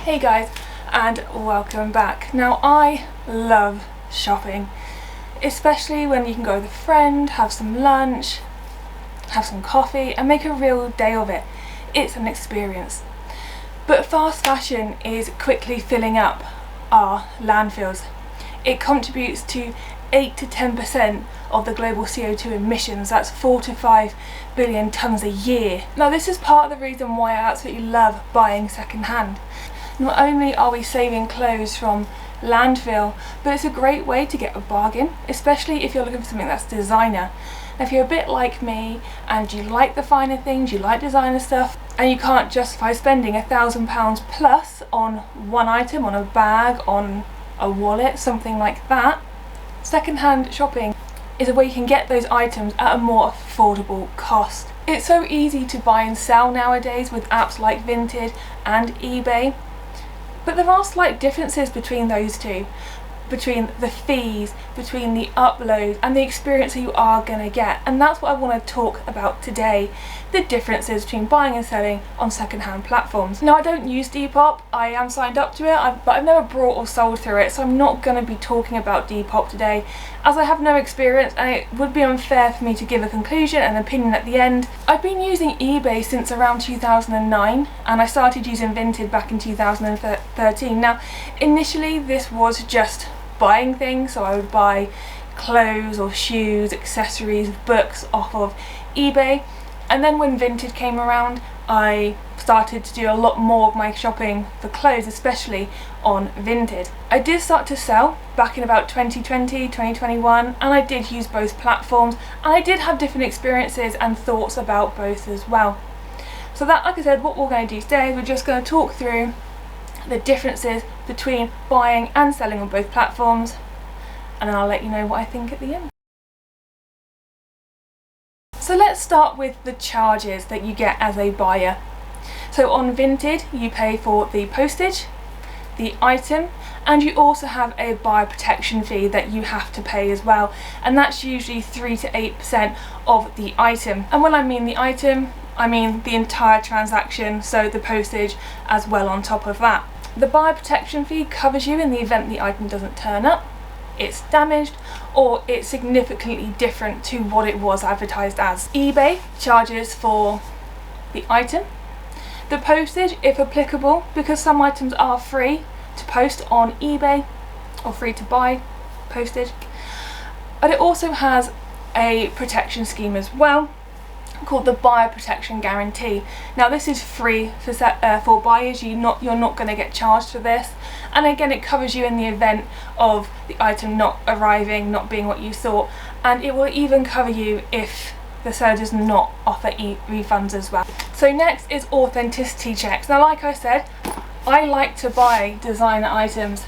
Hey guys, and welcome back. Now I love shopping, especially when you can go with a friend, have some lunch, have some coffee and make a real day of it. It's an experience. But fast fashion is quickly filling up our landfills. It contributes to 8 to 10% of the global CO2 emissions. That's 4 to 5 billion tonnes a year. Now this is part of the reason why I absolutely love buying second hand. Not only are we saving clothes from landfill, but it's a great way to get a bargain, especially if you're looking for something that's designer. Now if you're a bit like me and you like the finer things, you like designer stuff, and you can't justify spending £1,000 plus on one item, on a bag, on a wallet, something like that, second-hand shopping is a way you can get those items at a more affordable cost. It's so easy to buy and sell nowadays with apps like Vinted and eBay. But there are slight differences between those two, between the fees, between the upload and the experience that you are going to get. And that's what I want to talk about today, the differences between buying and selling on second-hand platforms. Now I don't use Depop, I am signed up to it, but I've never bought or sold through it, so I'm not going to be talking about Depop today, as I have no experience and it would be unfair for me to give a conclusion and opinion at the end. I've been using eBay since around 2009 and I started using Vinted back in 2013. Now initially this was just buying things, so I would buy clothes or shoes, accessories, books off of eBay, and then when Vinted came around I started to do a lot more of my shopping for clothes, especially on Vinted. I did start to sell back in about 2020, 2021, and I did use both platforms and I did have different experiences and thoughts about both as well. So that, like I said, what we're going to do today is we're just going to talk through the differences between buying and selling on both platforms, and then I'll let you know what I think at the end. So let's start with the charges that you get as a buyer. So on Vinted you pay for the postage, the item, and you also have a buyer protection fee that you have to pay as well, and that's usually 3 to 8% of the item. And when I mean the item, I mean the entire transaction, so the postage as well on top of that. The buyer protection fee covers you in the event the item doesn't turn up, it's damaged, or it's significantly different to what it was advertised as. eBay charges for the item, the postage if applicable, because some items are free to post on eBay or free to buy postage, but it also has a protection scheme as well called the buyer protection guarantee. Now this is free for buyers, you're not going to get charged for this, and again it covers you in the event of the item not arriving, not being what you thought, and it will even cover you if the seller does not offer refunds as well. So next is authenticity checks. Now like I said, I like to buy designer items,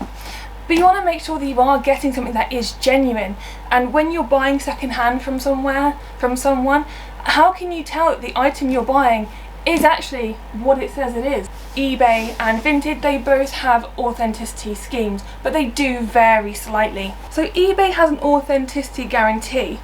but you want to make sure that you are getting something that is genuine, and when you're buying second hand from someone, how can you tell that the item you're buying is actually what it says it is? eBay and Vinted, they both have authenticity schemes, but they do vary slightly. So eBay has an authenticity guarantee,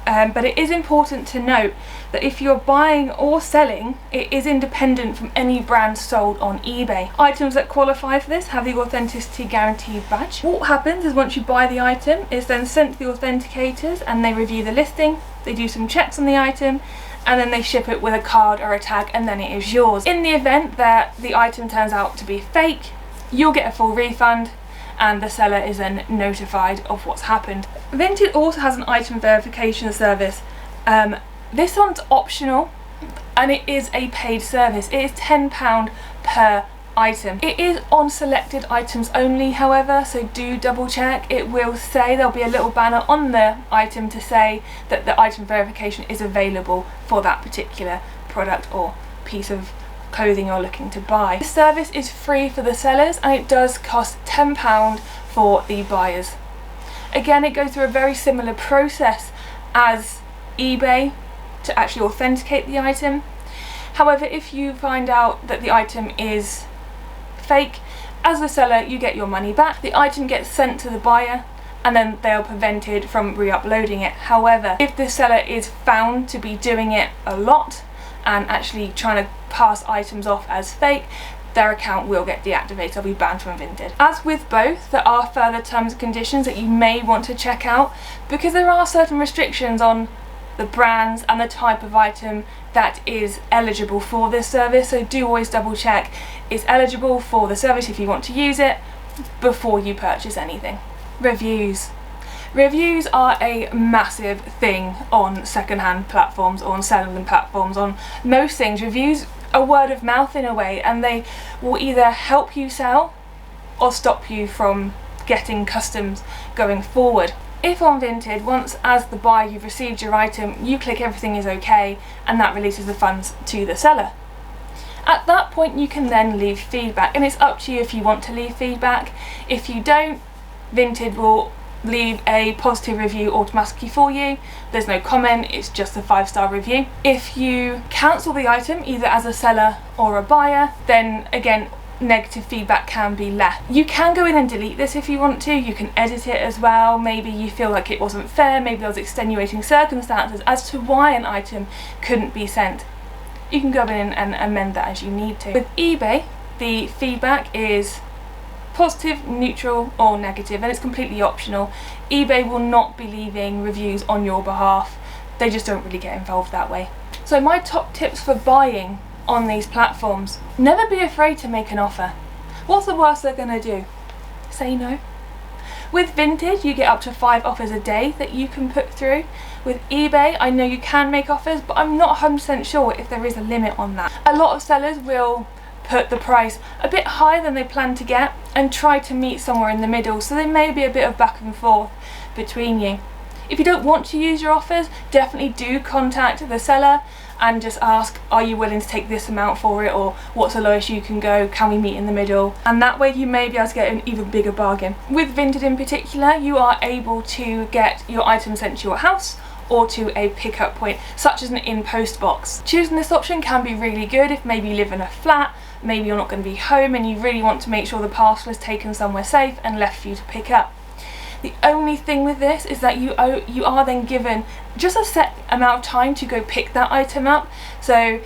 but it is important to note that if you're buying or selling, it is independent from any brand sold on eBay. Items that qualify for this have the authenticity guarantee badge. What happens is once you buy the item, it's then sent to the authenticators and they review the listing, they do some checks on the item, and then they ship it with a card or a tag, and then it is yours. In the event that the item turns out to be fake, you'll get a full refund and the seller is then notified of what's happened. Vinted also has an item verification service. This one's optional and it is a paid service. It is £10 per item. It is on selected items only, however, so do double check. It will say, there'll be a little banner on the item to say that the item verification is available for that particular product or piece of clothing you're looking to buy. This service is free for the sellers and it does cost £10 for the buyers. Again, it goes through a very similar process as eBay to actually authenticate the item. However, if you find out that the item is fake, as the seller you get your money back. The item gets sent to the buyer and then they are prevented from re-uploading it. However, if the seller is found to be doing it a lot and actually trying to pass items off as fake, their account will get deactivated, they'll be banned from Vinted. As with both, there are further terms and conditions that you may want to check out, because there are certain restrictions on the brands and the type of item that is eligible for this service, so do always double check it's eligible for the service if you want to use it before you purchase anything. Reviews. Reviews are a massive thing on secondhand platforms, or on selling platforms, on most things. Reviews are word of mouth in a way, and they will either help you sell or stop you from getting customers going forward. If on Vinted, once as the buyer you've received your item, you click everything is okay, and that releases the funds to the seller. At that point you can then leave feedback, and it's up to you if you want to leave feedback. If you don't, Vinted will leave a positive review automatically for you. There's no comment, it's just a 5-star review. If you cancel the item, either as a seller or a buyer, then again, negative feedback can be left. You can go in and delete this if you want to. You can edit it as well. Maybe you feel like it wasn't fair, maybe there was extenuating circumstances as to why an item couldn't be sent. You can go in and amend that as you need to. With eBay, the feedback is positive, neutral or negative, and it's completely optional. eBay will not be leaving reviews on your behalf. They just don't really get involved that way. So my top tips for buying on these platforms: never be afraid to make an offer. What's the worst they're going to do? Say no. With Vinted, you get up to 5 offers a day that you can put through. With eBay, I know you can make offers, but I'm not 100% sure if there is a limit on that. A lot of sellers will put the price a bit higher than they plan to get and try to meet somewhere in the middle, so there may be a bit of back and forth between you. If you don't want to use your offers, definitely do contact the seller and just ask, are you willing to take this amount for it, or what's the lowest you can go, can we meet in the middle? And that way you may be able to get an even bigger bargain. With Vinted in particular, you are able to get your item sent to your house or to a pickup point, such as an in-post box. Choosing this option can be really good if maybe you live in a flat, maybe you're not going to be home and you really want to make sure the parcel is taken somewhere safe and left for you to pick up. The only thing with this is that you are then given just a set amount of time to go pick that item up, so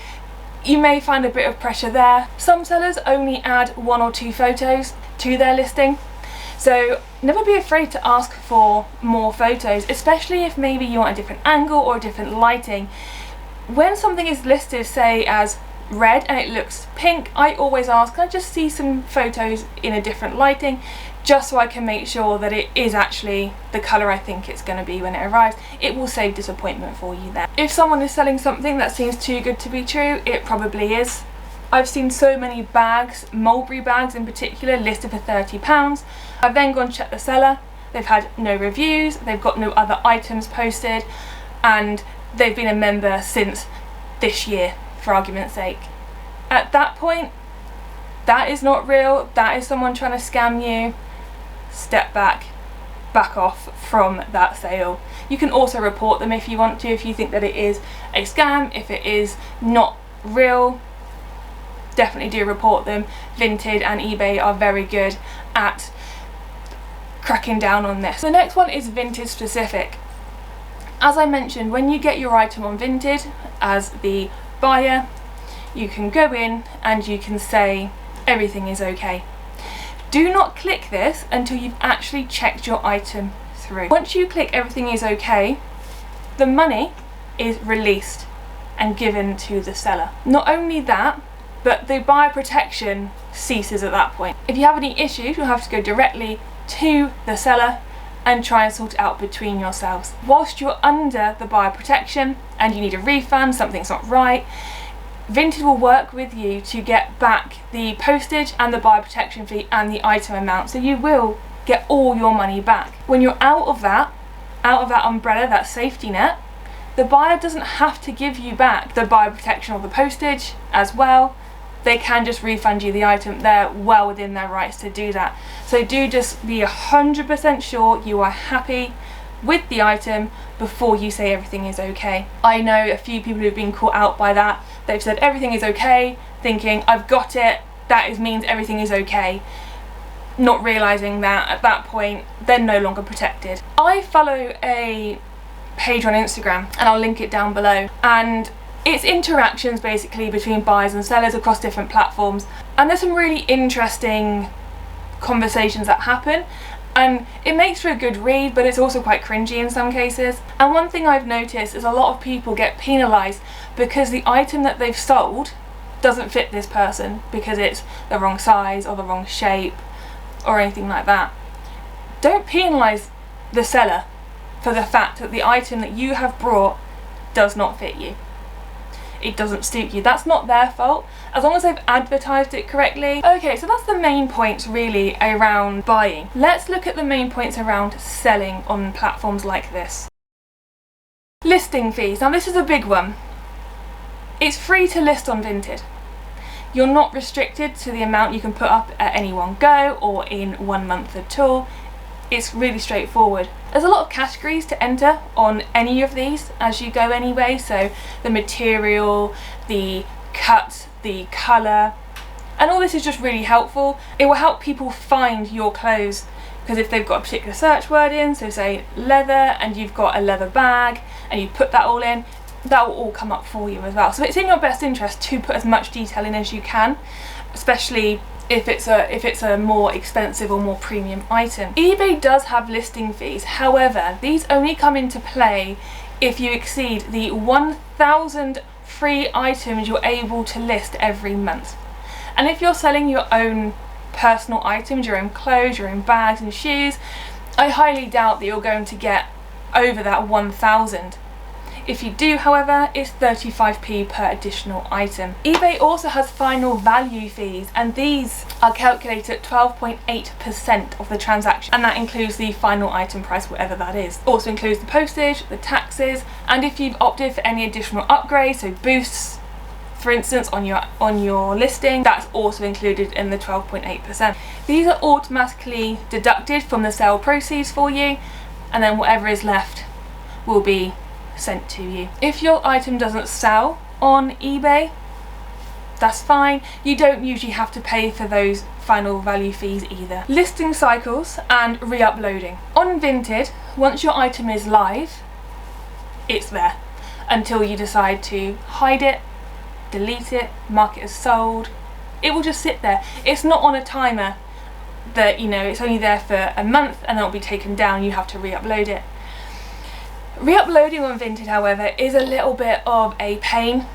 you may find a bit of pressure there. Some sellers only add 1 or 2 photos to their listing, so never be afraid to ask for more photos, especially if maybe you want a different angle or a different lighting. When something is listed, say as red and it looks pink, I always ask, can I just see some photos in a different lighting, just so I can make sure that it is actually the colour I think it's going to be when it arrives. It will save disappointment for you there. If someone is selling something that seems too good to be true, it probably is. I've seen so many bags, mulberry bags in particular, listed for £30. I've then gone check the seller, they've had no reviews, they've got no other items posted, and they've been a member since this year, for argument's sake. At that point, that is not real, that is someone trying to scam you. Step back off from that sale. You can also report them if you want to, if you think that it is a scam, if it is not real, definitely do report them. Vinted and eBay are very good at cracking down on this. The next one is Vinted specific. As I mentioned, when you get your item on Vinted as the buyer, you can go in and you can say everything is okay. Do not click this until you've actually checked your item through. Once you click everything is okay, the money is released and given to the seller. Not only that, but the buyer protection ceases at that point. If you have any issues, you'll have to go directly to the seller and try and sort it out between yourselves. Whilst you're under the buyer protection and you need a refund, something's not right, Vinted will work with you to get back the postage and the buyer protection fee and the item amount, so you will get all your money back. When you're out of that umbrella, that safety net, the buyer doesn't have to give you back the buyer protection or the postage as well. They can just refund you the item. They're well within their rights to do that. So do just be 100% sure you are happy with the item before you say everything is okay. I know a few people who've been caught out by that. They've said everything is okay, thinking I've got it, that means everything is okay, not realising that at that point they're no longer protected. I follow a page on Instagram, and I'll link it down below, and It's interactions basically between buyers and sellers across different platforms, and there's some really interesting conversations that happen, and it makes for a good read, but it's also quite cringy in some cases. And one thing I've noticed is a lot of people get penalised because the item that they've sold doesn't fit this person because it's the wrong size or the wrong shape or anything like that. Don't penalise the seller for the fact that the item that you have brought does not fit you. It doesn't suit you. That's not their fault, as long as they've advertised it correctly. Okay, so that's the main points really around buying. Let's look at the main points around selling on platforms like this. Listing fees. Now this is a big one. It's free to list on Vinted. You're not restricted to the amount you can put up at any one go or in 1 month at all. It's really straightforward. There's a lot of categories to enter on any of these as you go anyway, so the material, the cut, the colour, and all this is just really helpful. It will help people find your clothes, because if they've got a particular search word in, so say leather, and you've got a leather bag and you put that all in, that will all come up for you as well. So it's in your best interest to put as much detail in as you can, especially if it's a more expensive or more premium item. eBay does have listing fees, however these only come into play if you exceed the 1,000 free items you're able to list every month. And if you're selling your own personal items, your own clothes, your own bags and shoes, I highly doubt that you're going to get over that 1,000. If you do, however, it's 35p per additional item. eBay also has final value fees, and these are calculated at 12.8% of the transaction, and that includes the final item price, whatever that is. Also includes the postage, the taxes, and if you've opted for any additional upgrades, so boosts, for instance, on your listing, that's also included in the 12.8%. These are automatically deducted from the sale proceeds for you, and then whatever is left will be sent to you. If your item doesn't sell on eBay, that's fine. You don't usually have to pay for those final value fees either. Listing cycles and re-uploading. On Vinted, once your item is live, it's there until you decide to hide it, delete it, mark it as sold. It will just sit there. It's not on a timer that, you know, it's only there for a month and then it'll be taken down. You have to re-upload it. Re-uploading on Vinted, however, is a little bit of a pain.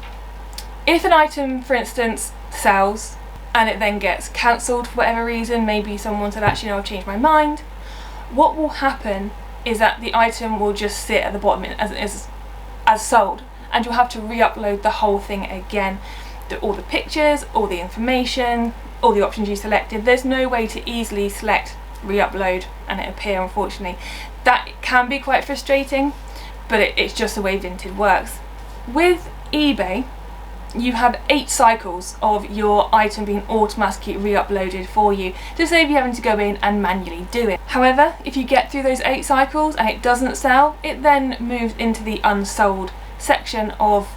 If an item, for instance, sells and it then gets cancelled for whatever reason, maybe someone said, actually no, I've changed my mind, what will happen is that the item will just sit at the bottom as sold, and you'll have to re-upload the whole thing again. All the pictures, all the information, all the options you selected. There's no way to easily select re-upload and it appear, unfortunately. That can be quite frustrating, but it's just the way Vinted works. With eBay, you have 8 cycles of your item being automatically re-uploaded for you to save you having to go in and manually do it. However, if you get through those 8 cycles and it doesn't sell, it then moves into the unsold section of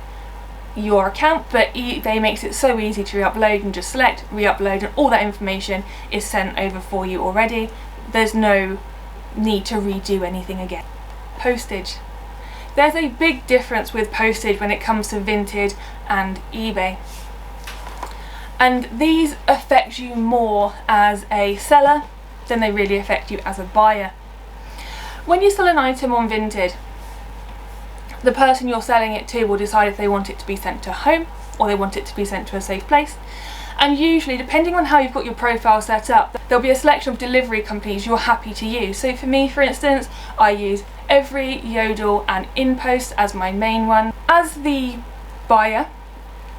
your account, but eBay makes it so easy to re-upload. You can just select re-upload and all that information is sent over for you already. There's no need to redo anything again. Postage. There's a big difference with postage when it comes to Vinted and eBay, and these affect you more as a seller than they really affect you as a buyer. When you sell an item on Vinted, the person you're selling it to will decide if they want it to be sent to home or they want it to be sent to a safe place. And usually, depending on how you've got your profile set up, there'll be a selection of delivery companies you're happy to use. So for me, for instance, I use Every, Yodel and InPost as my main one. As the buyer,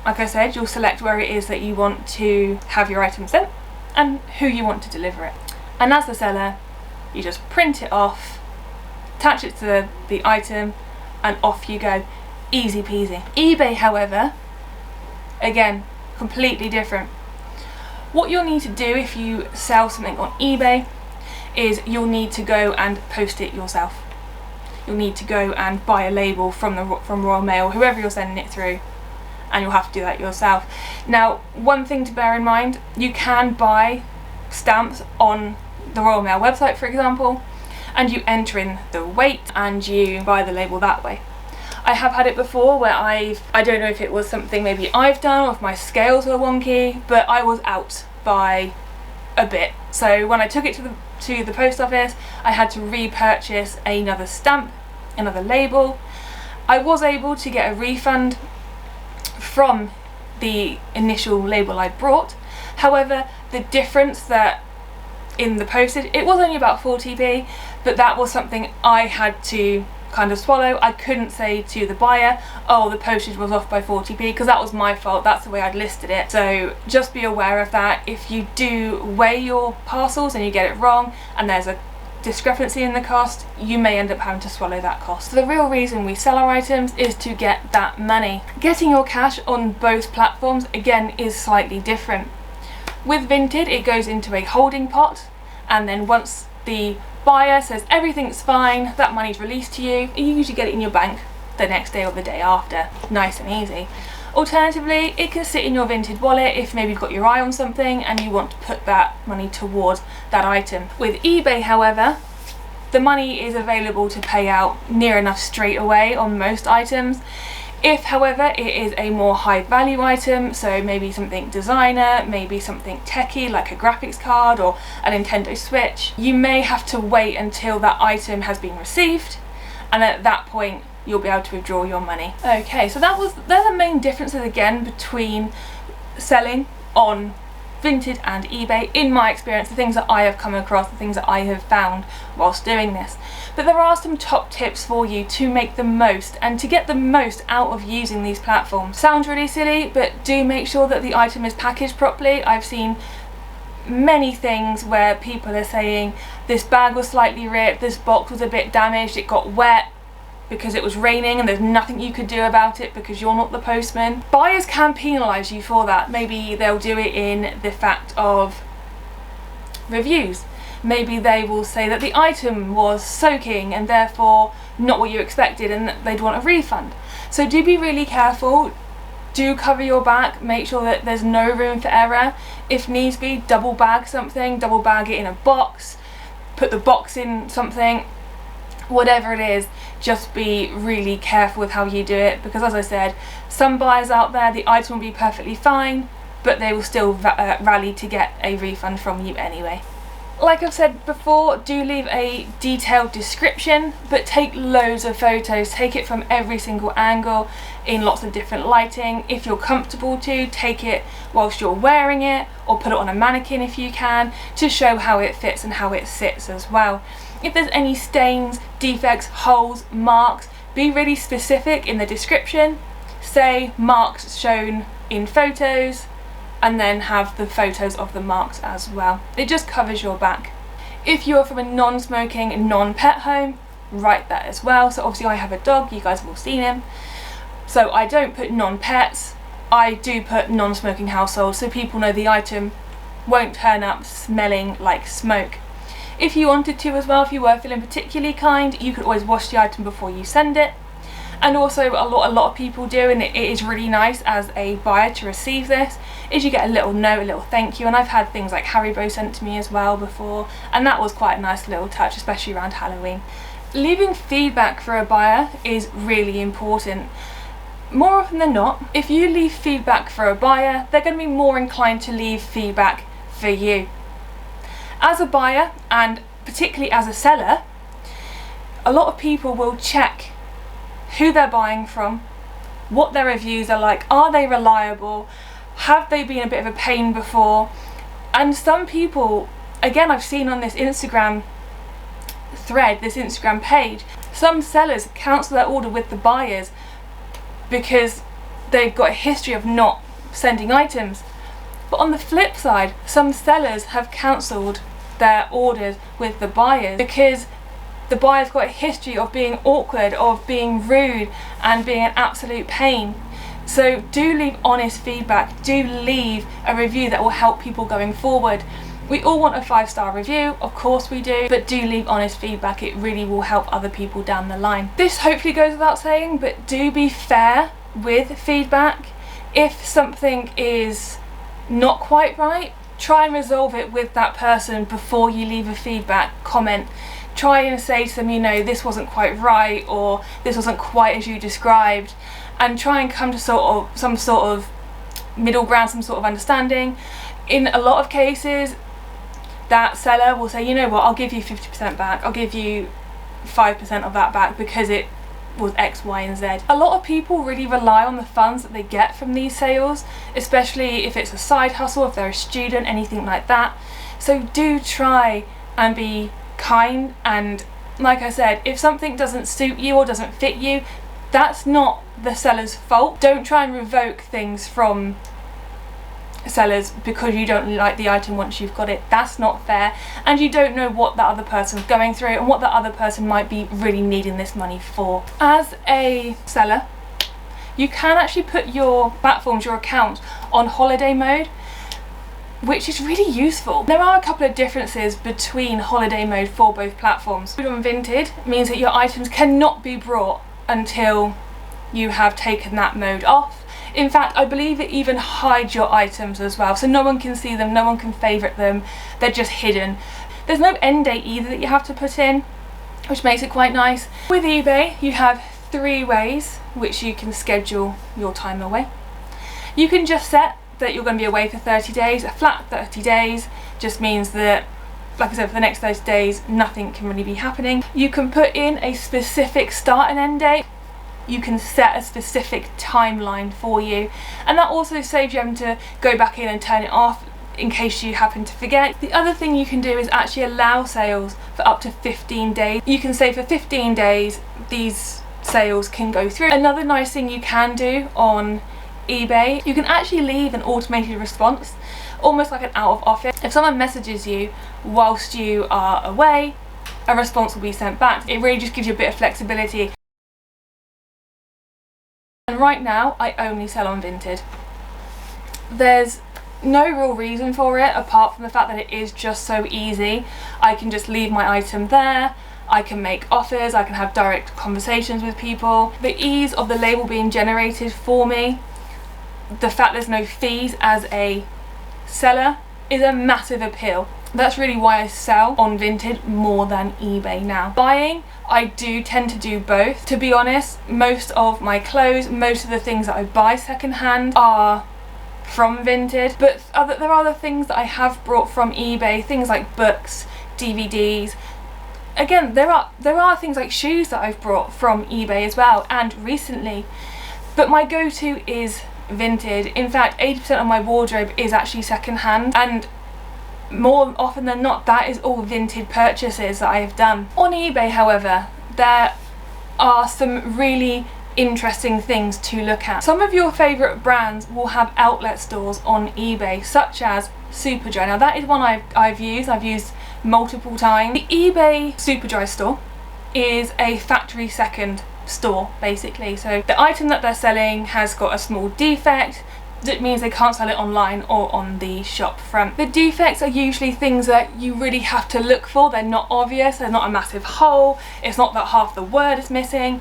like I said, you'll select where it is that you want to have your item sent and who you want to deliver it. And as the seller, you just print it off, attach it to the item, and off you go. Easy peasy. eBay, however, again, completely different. What you'll need to do if you sell something on eBay is you'll need to go and post it yourself. You'll need to go and buy a label from Royal Mail, whoever you're sending it through, and you'll have to do that yourself. Now, one thing to bear in mind, you can buy stamps on the Royal Mail website, for example, and you enter in the weight and you buy the label that way. I have had it before where I don't know if it was something maybe I've done or if my scales were wonky, but I was out by a bit. So when I took it to the post office, I had to repurchase another stamp, another label. I was able to get a refund from the initial label I brought. However, the difference that in the postage, it was only about 40p, but that was something I had to kind of swallow. I couldn't say to the buyer, oh, the postage was off by 40p, because that was my fault. That's the way I'd listed it. So just be aware of that. If you do weigh your parcels and you get it wrong and there's a discrepancy in the cost, you may end up having to swallow that cost. So the real reason we sell our items is to get that money. Getting your cash on both platforms, again, is slightly different. With Vinted, it goes into a holding pot, and then once the buyer says everything's fine, that money's released to you, you usually get it in your bank the next day or the day after. Nice and easy. Alternatively, it can sit in your Vinted wallet if maybe you've got your eye on something and you want to put that money towards that item. With eBay, however, the money is available to pay out near enough straight away on most items. If, however, it is a more high value item, so maybe something designer, maybe something techie like a graphics card or a Nintendo Switch, you may have to wait until that item has been received, and at that point you'll be able to withdraw your money. Okay, so they're the main differences again between selling on Vinted and eBay, in my experience, the things that I have come across, the things that I have found whilst doing this. But there are some top tips for you to make the most and to get the most out of using these platforms. Sounds really silly, but do make sure that the item is packaged properly. I've seen many things where people are saying this bag was slightly ripped, this box was a bit damaged, it got wet because it was raining and there's nothing you could do about it because you're not the postman. Buyers can penalise you for that. Maybe they'll do it in the fact of reviews. Maybe they will say that the item was soaking and therefore not what you expected and that they'd want a refund. So do be really careful. Do cover your back. Make sure that there's no room for error. If needs be, double bag something, double bag it in a box, put the box in something, whatever it is. Just be really careful with how you do it, because as I said, some buyers out there, the item will be perfectly fine, but they will still rally to get a refund from you anyway. Like I've said before, do leave a detailed description, but take loads of photos. Take it from every single angle in lots of different lighting. If you're comfortable to, take it whilst you're wearing it, or put it on a mannequin if you can, to show how it fits and how it sits as well. If there's any stains, defects, holes, marks, be really specific in the description. Say marks shown in photos, and then have the photos of the marks as well. It just covers your back. If you're from a non-smoking, non-pet home, write that as well. So obviously I have a dog, you guys have all seen him. So I don't put non-pets, I do put non-smoking household, so people know the item won't turn up smelling like smoke. If you wanted to as well, if you were feeling particularly kind, you could always wash the item before you send it. And also a lot of people do, and it is really nice as a buyer to receive this, is you get a little note, a little thank you. And I've had things like Haribo sent to me as well before, and that was quite a nice little touch, especially around Halloween. Leaving feedback for a buyer is really important. More often than not, if you leave feedback for a buyer, they're going to be more inclined to leave feedback for you. As a buyer, and particularly as a seller, a lot of people will check who they're buying from, what their reviews are like, are they reliable, have they been a bit of a pain before. And some people, again, I've seen on this Instagram thread, this Instagram page, some sellers cancel their order with the buyers because they've got a history of not sending items. But on the flip side, some sellers have cancelled their orders with the buyers because the buyer's got a history of being awkward, of being rude and being an absolute pain. So do leave honest feedback, do leave a review that will help people going forward. We all want a 5-star review, of course we do, but do leave honest feedback. It really will help other people down the line. This hopefully goes without saying, but do be fair with feedback. If something is not quite right, try and resolve it with that person before you leave a feedback comment. Try and say to them, you know, this wasn't quite right, or this wasn't quite as you described, and try and come to some sort of middle ground, some sort of understanding. In a lot of cases, that seller will say, you know what, I'll give you 50% back, I'll give you 5% of that back because it was X, Y and Z. A lot of people really rely on the funds that they get from these sales, especially if it's a side hustle, if they're a student, anything like that. So do try and be kind, and like I said, if something doesn't suit you or doesn't fit you, that's not the seller's fault. Don't try and revoke things from sellers because you don't like the item once you've got it. That's not fair, and you don't know what that other person's going through and what that other person might be really needing this money for. As a seller, you can actually put your platforms, your accounts, on holiday mode, which is really useful. There are a couple of differences between holiday mode for both platforms. On Vinted means that your items cannot be brought until you have taken that mode off. In fact, I believe it even hides your items as well, so no one can see them, no one can favourite them, they're just hidden. There's no end date either that you have to put in, which makes it quite nice. With eBay, you have 3 ways which you can schedule your time away. You can just set that you're going to be away for 30 days. A flat 30 days just means that, like I said, for the next 30 days, nothing can really be happening. You can put in a specific start and end date. You can set a specific timeline for you, and that also saves you having to go back in and turn it off in case you happen to forget. The other thing you can do is actually allow sales for up to 15 days. You can say for 15 days these sales can go through. Another nice thing you can do on eBay, you can actually leave an automated response, almost like an out of office. If someone messages you whilst you are away, a response will be sent back. It really just gives you a bit of flexibility. And right now, I only sell on Vinted. There's no real reason for it apart from the fact that it is just so easy. I can just leave my item there, I can make offers, I can have direct conversations with people. The ease of the label being generated for me, the fact there's no fees as a seller, is a massive appeal. That's really why I sell on Vinted more than eBay now. Buying, I do tend to do both. To be honest, most of my clothes, most of the things that I buy secondhand are from Vinted, but there are other things that I have brought from eBay, things like books, DVDs. Again, there are things like shoes that I've brought from eBay as well, and recently, but my go-to is Vinted. In fact, 80% of my wardrobe is actually secondhand, and more often than not, that is all Vinted purchases that I have done. On eBay, however, there are some really interesting things to look at. Some of your favourite brands will have outlet stores on eBay, such as Superdry. Now that is one I've used multiple times. The eBay Superdry store is a factory second store, basically. So the item that they're selling has got a small defect. That means they can't sell it online or on the shop front. The defects are usually things that you really have to look for. They're not obvious, they're not a massive hole, it's not that half the word is missing.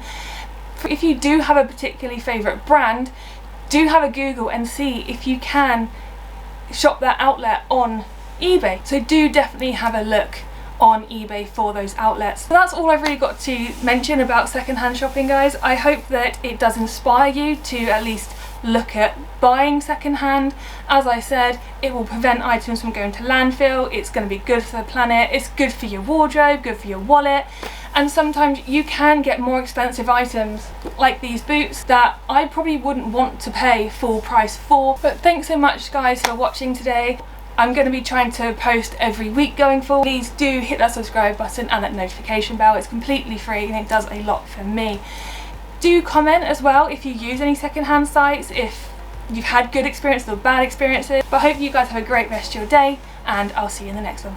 If you do have a particularly favourite brand, do have a Google and see if you can shop that outlet on eBay. So do definitely have a look on eBay for those outlets. So that's all I've really got to mention about secondhand shopping, guys. I hope that it does inspire you to at least look at buying secondhand. As I said, it will prevent items from going to landfill, it's going to be good for the planet, it's good for your wardrobe, good for your wallet, and sometimes you can get more expensive items like these boots that I probably wouldn't want to pay full price for. But thanks so much, guys, for watching today. I'm going to be trying to post every week going forward. Please do hit that subscribe button and that notification bell. It's completely free and it does a lot for me. Do comment as well if you use any secondhand sites, if you've had good experiences or bad experiences. But I hope you guys have a great rest of your day, and I'll see you in the next one.